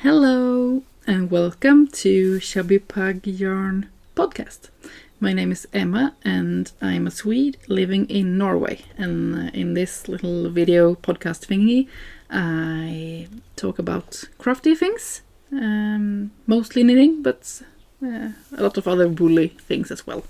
Hello and welcome to Chubby Pug Yarn podcast. My name is Emma and I'm a Swede living in Norway. And in this little video podcast thingy, I talk about crafty things, mostly knitting, but a lot of other woolly things as well.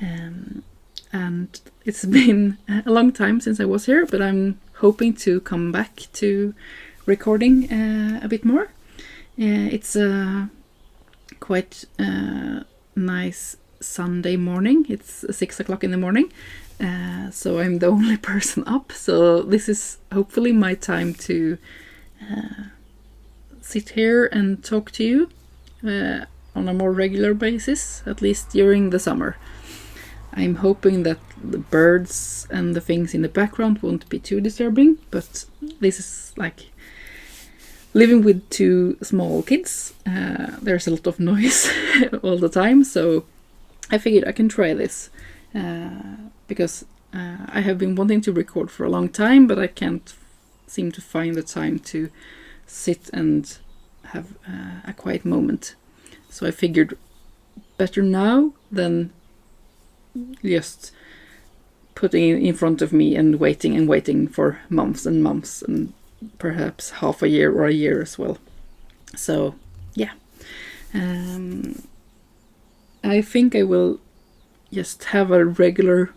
And it's been a long time since I was here, but I'm hoping to come back to recording a bit more. It's a quite nice Sunday morning. It's 6 o'clock in the morning, so I'm the only person up. So this is hopefully my time to sit here and talk to you on a more regular basis, at least during the summer. I'm hoping that the birds and the things in the background won't be too disturbing, but this is like living with two small kids. There's a lot of noise all the time, so I figured I can try this because I have been wanting to record for a long time, but I can't seem to find the time to sit and have a quiet moment. So I figured better now than just putting it in front of me and waiting for months and months and perhaps half a year or a year as well. So yeah, I think I will just have a regular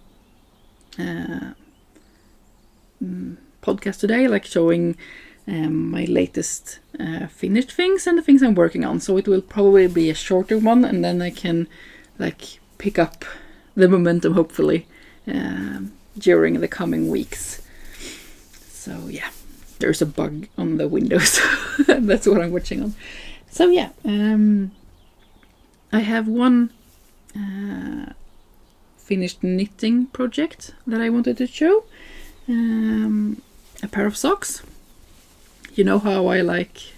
podcast today, like showing my latest finished things and the things I'm working on. So it will probably be a shorter one, and then I can like pick up the momentum hopefully during the coming weeks. So yeah. There's a bug on the windows. That's what I'm watching on. So yeah, I have one finished knitting project that I wanted to show. A pair of socks. You know how I like,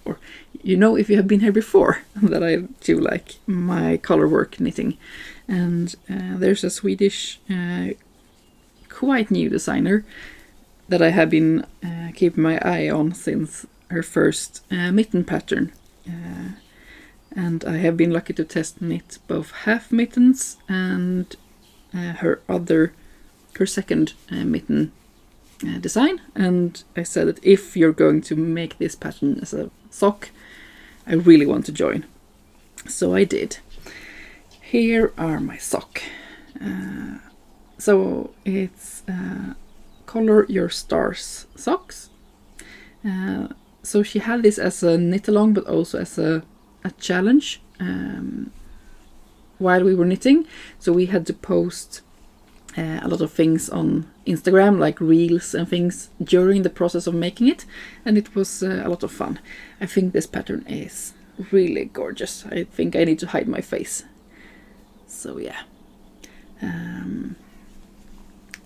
or you know if you have been here before, that I do like my color work knitting. And there's a Swedish quite new designer that I have been keeping my eye on since her first mitten pattern. And I have been lucky to test knit both half mittens and her second mitten design. And I said that if you're going to make this pattern as a sock, I really want to join. So I did. Here are my sock. So it's Color Your Stars socks. So she had this as a knit along, but also as a challenge while we were knitting. So we had to post a lot of things on Instagram, like reels and things during the process of making it, and it was a lot of fun. I think this pattern is really gorgeous. I think I need to hide my face. So yeah.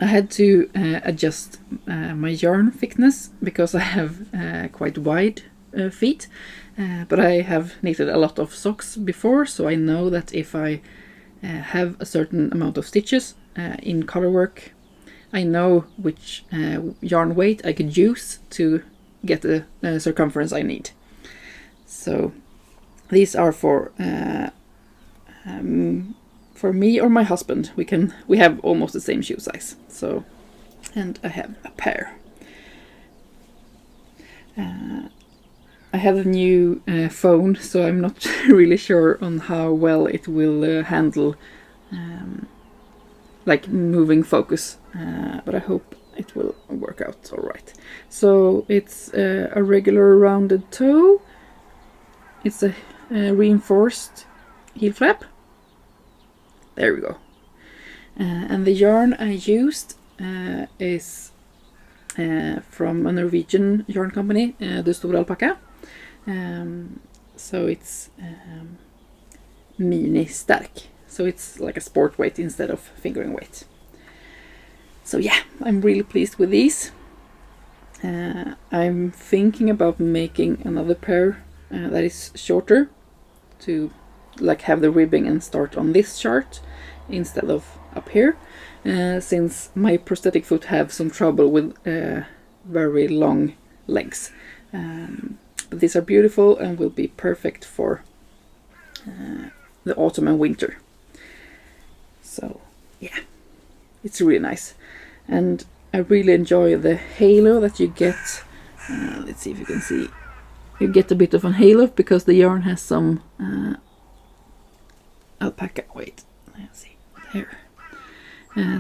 I had to adjust my yarn thickness because I have quite wide feet, but I have knitted a lot of socks before, so I know that if I have a certain amount of stitches in color work, I know which yarn weight I could use to get the circumference I need. So these are for me or my husband. We have almost the same shoe size. So, and I have a pair. I have a new phone, so I'm not really sure on how well it will handle like moving focus, but I hope it will work out all right. So it's a regular rounded toe. It's a reinforced heel flap. There we go. And the yarn I used is from a Norwegian yarn company, the Store Alpaca. So it's mini stark. So it's like a sport weight instead of fingering weight. So yeah, I'm really pleased with these. I'm thinking about making another pair that is shorter to like have the ribbing and start on this chart instead of up here, since my prosthetic foot have some trouble with very long legs. But these are beautiful and will be perfect for the autumn and winter. So yeah, it's really nice. And I really enjoy the halo that you get. Let's see if you can see. You get a bit of a halo because the yarn has some alpaca. Wait, let's see. There.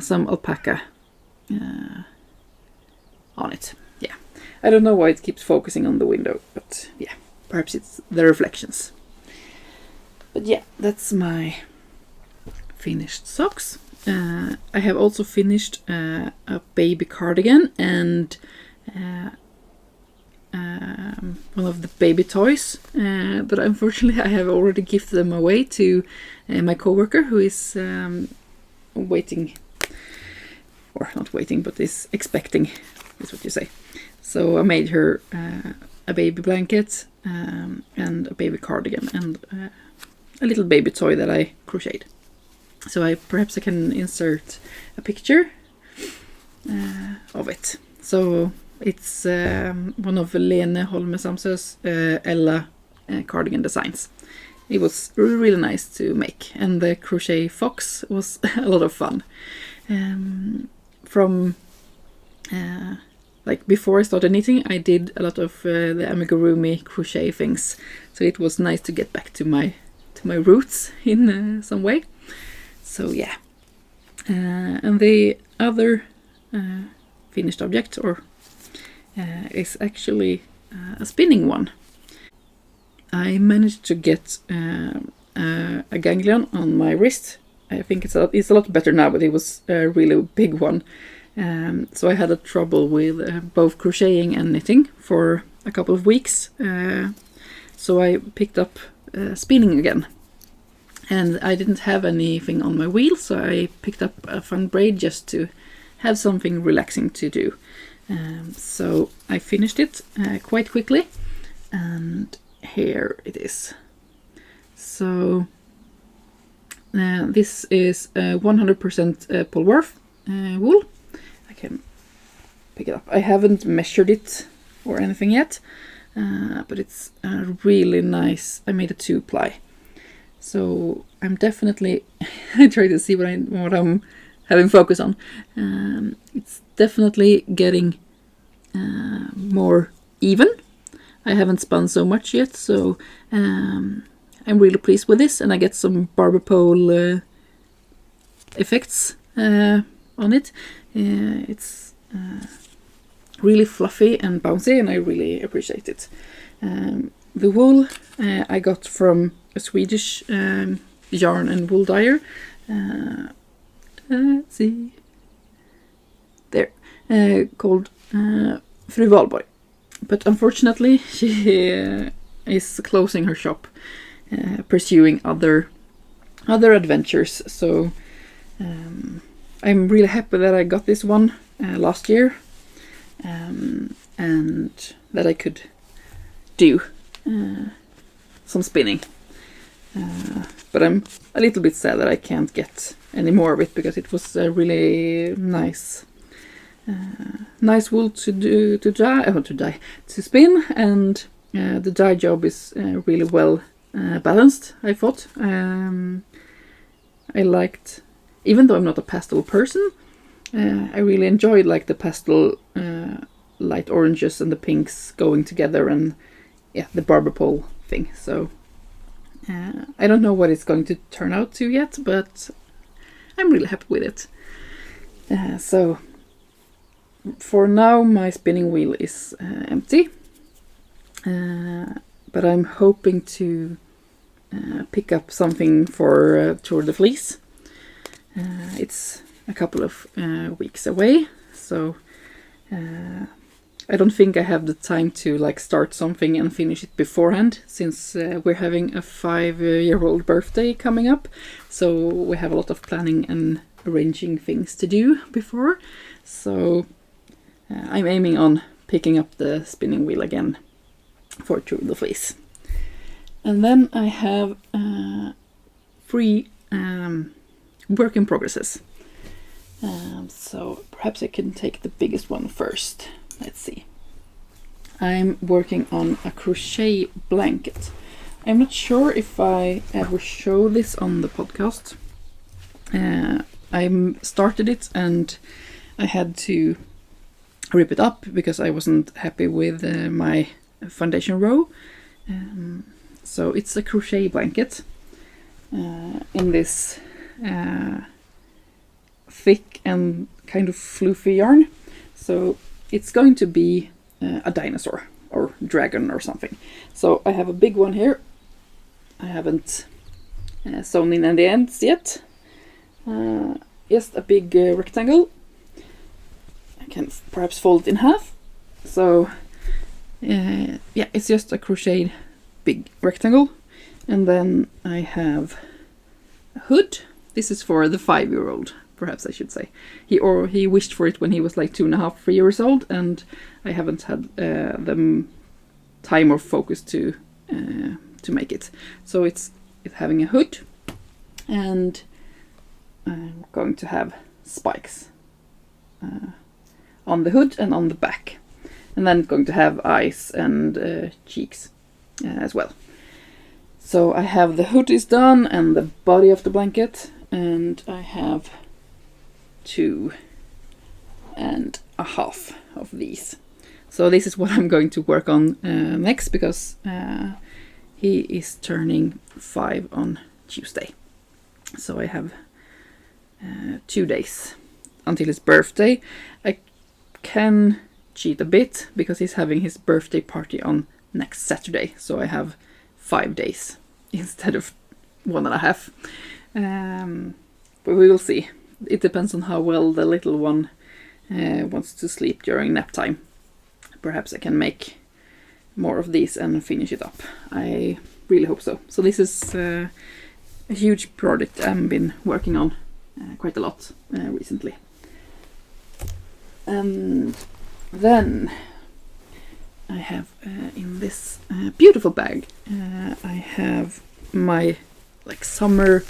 Some alpaca on it. Yeah. I don't know why it keeps focusing on the window, but yeah, perhaps it's the reflections. But yeah, that's my finished socks. I have also finished a baby cardigan and one of the baby toys, but unfortunately I have already gifted them away to my coworker, who is waiting, or not waiting, but is expecting, is what you say. So I made her a baby blanket and a baby cardigan and a little baby toy that I crocheted. So perhaps I can insert a picture of it. So it's one of Lene Holme Samsø's Ella cardigan designs. It was really nice to make, and the crochet fox was a lot of fun. Like before I started knitting, I did a lot of the amigurumi crochet things, so it was nice to get back to my roots in some way. So yeah, and the other finished object is actually a spinning one. I managed to get a ganglion on my wrist. I think it's a lot better now, but it was a really big one. So I had a trouble with both crocheting and knitting for a couple of weeks. So I picked up spinning again. And I didn't have anything on my wheel, so I picked up a fun braid just to have something relaxing to do. So I finished it quite quickly, and here it is. So this is 100% Polwarth wool. I can pick it up. I haven't measured it or anything yet, but it's really nice. I made a 2-ply. So I'm definitely I try to see what I'm having focus on. It's definitely getting more even. I haven't spun so much yet, so I'm really pleased with this, and I get some barber pole effects on it. It's really fluffy and bouncy, and I really appreciate it. The wool I got from a Swedish yarn and wool dyer. Let's see. There. Called Fru Valborg. But unfortunately, she is closing her shop, pursuing other adventures. So I'm really happy that I got this one last year, and that I could do some spinning. But I'm a little bit sad that I can't get any more of it, because it was a really nice wool to spin, and the dye job is really well balanced, I thought. I liked, even though I'm not a pastel person, I really enjoyed like the pastel light oranges and the pinks going together, and yeah, the barber pole thing. So I don't know what it's going to turn out to yet, but I'm really happy with it. So for now my spinning wheel is empty, but I'm hoping to pick up something for Tour de Fleece. It's a couple of weeks away, so I don't think I have the time to like start something and finish it beforehand, since we're having a 5-year-old birthday coming up, so we have a lot of planning and arranging things to do before. So I'm aiming on picking up the spinning wheel again for Tour de Fleece. And then I have 3 work in progresses. So perhaps I can take the biggest one first. Let's see. I'm working on a crochet blanket. I'm not sure if I ever show this on the podcast. I started it and I had to rip it up because I wasn't happy with my foundation row. So it's a crochet blanket in this thick and kind of fluffy yarn. So it's going to be a dinosaur or dragon or something. So I have a big one here. I haven't sewn in the ends yet. Just a big rectangle. I can perhaps fold it in half. So yeah, it's just a crocheted big rectangle. And then I have a hood. This is for the 5-year-old, perhaps I should say. He wished for it when he was like 2.5, 3 years old, and I haven't had the time or focus to make it. So it's having a hood, and I'm going to have spikes on the hood and on the back, and then going to have eyes and cheeks as well. So I have the hood is done and the body of the blanket, and I have 2.5 of these. So this is what I'm going to work on next, because he is turning 5 on Tuesday. So I have 2 days until his birthday. I can cheat a bit because he's having his birthday party on next Saturday. So I have 5 days instead of 1.5. But we will see. It depends on how well the little one wants to sleep during nap time. Perhaps I can make more of these and finish it up. I really hope so. So this is a huge project I've been working on quite a lot recently. And then I have in this beautiful bag, I have my summer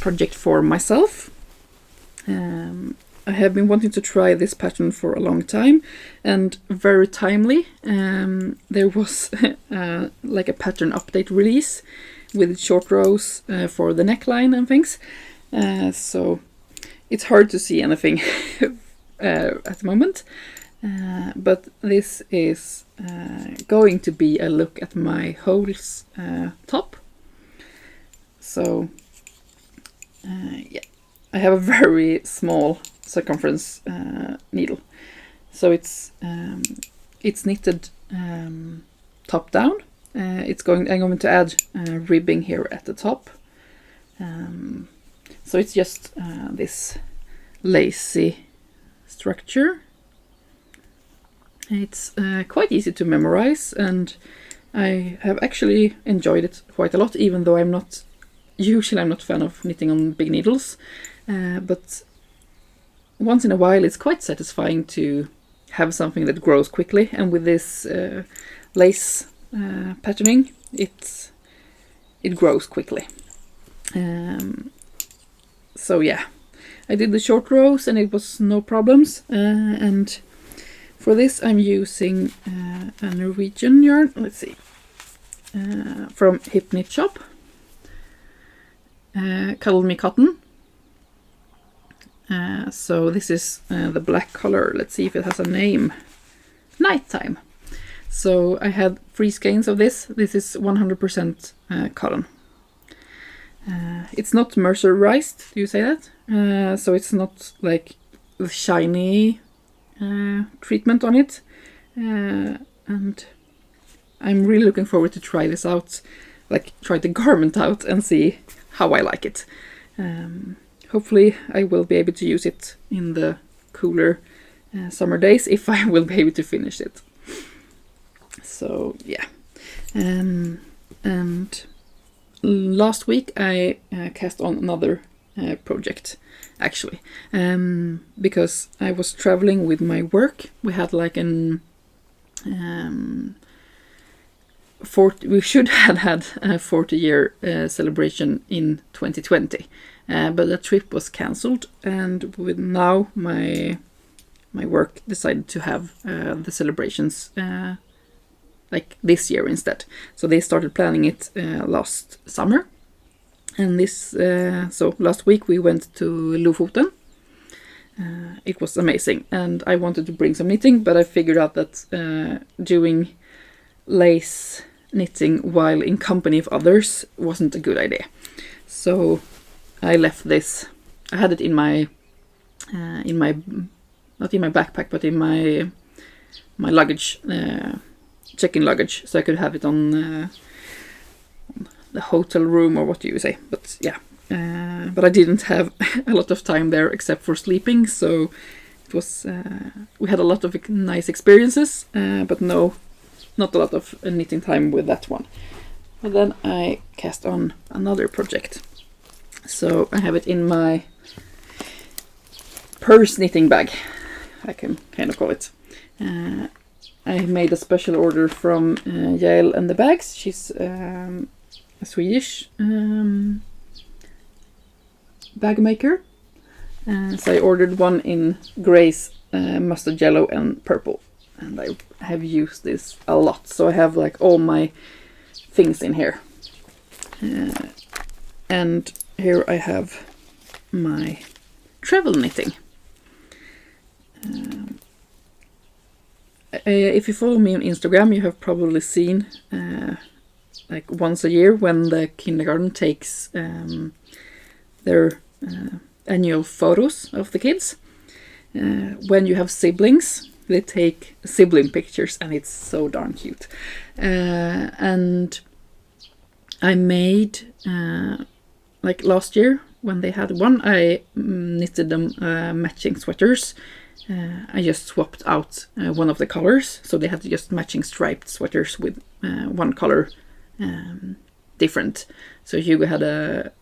project for myself. I have been wanting to try this pattern for a long time, and very timely. There was like a pattern update release with short rows for the neckline and things. So it's hard to see anything at the moment. But this is going to be a look at my holes top. So yeah, I have a very small circumference needle, so it's knitted top down. I'm going to add ribbing here at the top. So it's just this lacy structure. It's quite easy to memorize, and I have actually enjoyed it quite a lot, even though I'm not a fan of knitting on big needles. But once in a while it's quite satisfying to have something that grows quickly, and with this lace patterning, it grows quickly. So yeah, I did the short rows and it was no problems, and for this I'm using a Norwegian yarn, let's see, from Hip Knit Shop, Cuddle Me Cotton. So this is the black color. Let's see if it has a name. Nighttime. So I had 3 skeins of this. This is 100% cotton. It's not mercerized, do you say that? So it's not like the shiny treatment on it. And I'm really looking forward to try this out, try the garment out and see how I like it. Hopefully I will be able to use it in the cooler summer days, if I will be able to finish it. So yeah. And last week I cast on another project, actually, because I was traveling with my work. We had we should have had a 40-year celebration in 2020, but the trip was cancelled, and with now my work decided to have the celebrations like this year instead. So they started planning it last summer. And so last week we went to Lofoten. It was amazing, and I wanted to bring some knitting, but I figured out that doing lace knitting while in company of others wasn't a good idea. So I left this. I had it in my not in my backpack, but in my luggage, check-in luggage, so I could have it on the hotel room, or what do you say? But yeah. But I didn't have a lot of time there except for sleeping, so it was we had a lot of nice experiences, but not a lot of knitting time with that one. And then I cast on another project. So I have it in my purse knitting bag, I can kind of call it. I made a special order from Yael and the Bags. She's a Swedish bag maker. So I ordered one in grays, mustard yellow and purple, and I have used this a lot, so I have like all my things in here. And here I have my travel knitting. If you follow me on Instagram, you have probably seen like once a year when the kindergarten takes their annual photos of the kids. When you have siblings, they take sibling pictures, and it's so darn cute. And I made, like last year when they had one, I knitted them matching sweaters. I just swapped out one of the colors, so they had just matching striped sweaters with one color different. So Hugo had a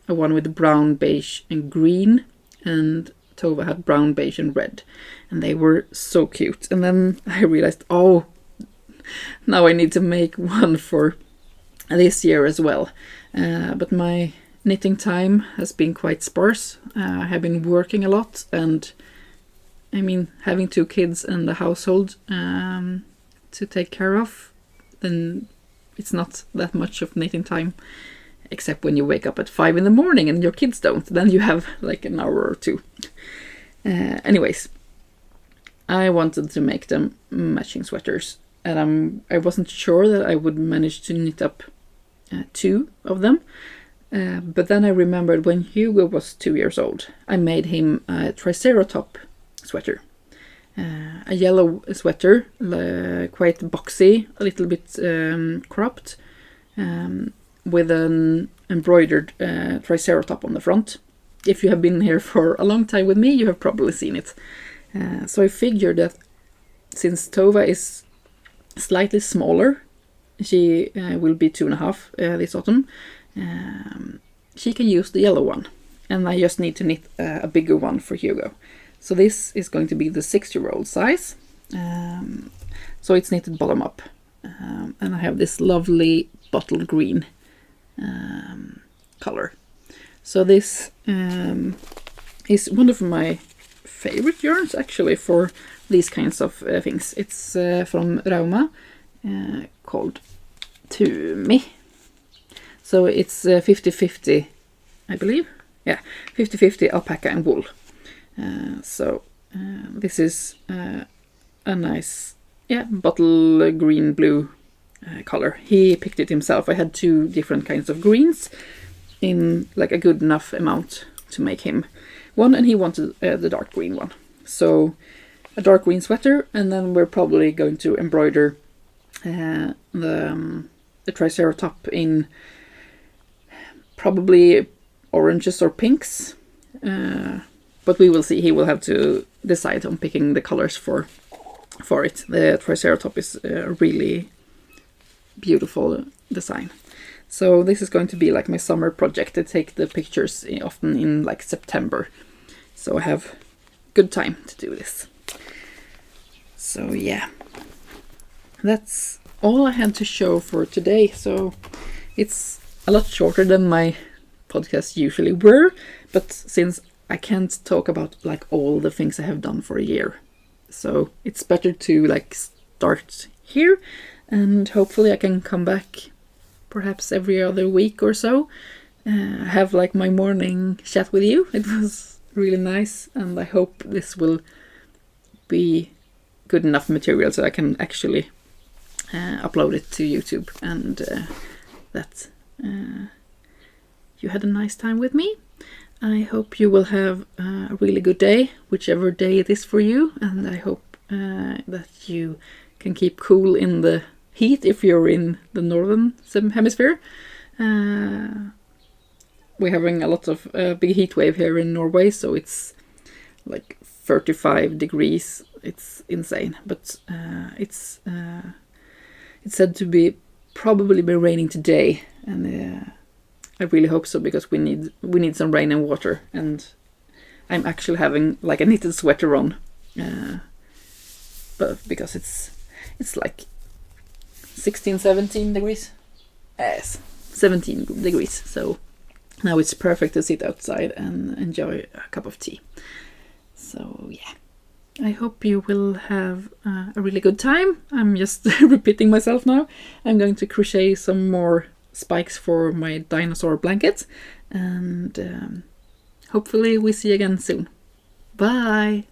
one with brown, beige and green, and Tova had brown, beige and red, and they were so cute. And then I realized, oh, now I need to make one for this year as well. But my knitting time has been quite sparse. I have been working a lot, and I mean, having 2 kids and a household to take care of, then it's not that much of knitting time, except when you wake up at 5 in the morning and your kids don't. Then you have like an hour or 2. Anyways, I wanted to make them matching sweaters, and I wasn't sure that I would manage to knit up 2 of them. But then I remembered when Hugo was 2 years old, I made him a triceratop sweater. A yellow sweater, quite boxy, a little bit cropped, with an embroidered triceratop on the front. If you have been here for a long time with me, you have probably seen it. So I figured that since Tova is slightly smaller, she will be 2.5 this autumn, she can use the yellow one, and I just need to knit a bigger one for Hugo. So this is going to be the 6-year-old size. So it's knitted bottom up, and I have this lovely bottle green color. So this is one of my favorite yarns actually for these kinds of things. It's from Rauma, called Tumi. So it's 50-50, I believe. Yeah, 50-50 alpaca and wool. So this is a nice, bottle green blue color. He picked it himself. I had 2 different kinds of greens in like a good enough amount to make him one, and he wanted the dark green one. So a dark green sweater, and then we're probably going to embroider the triceratop in probably oranges or pinks. But we will see. He will have to decide on picking the colors for it. The triceratop is a really beautiful design. So this is going to be like my summer project. I take the pictures often in like September. So I have good time to do this. So yeah, that's all I had to show for today. So it's a lot shorter than my podcasts usually were, but since I can't talk about like all the things I have done for a year, so it's better to like start here and hopefully I can come back perhaps every other week or so. Have like my morning chat with you. It was really nice, and I hope this will be good enough material so I can actually upload it to YouTube, and that you had a nice time with me. I hope you will have a really good day, whichever day it is for you, and I hope that you can keep cool in the heat if you're in the northern hemisphere. We're having a lot of big heat wave here in Norway, so it's like 35 degrees. It's insane, but it's said to probably be raining today, and I really hope so, because we need some rain and water, and I'm actually having like a knitted sweater on, but because it's like 16, 17 degrees. Yes, 17 degrees. So now it's perfect to sit outside and enjoy a cup of tea. So yeah, I hope you will have a really good time. I'm just repeating myself now. I'm going to crochet some more spikes for my dinosaur blanket, and hopefully we see you again soon. Bye!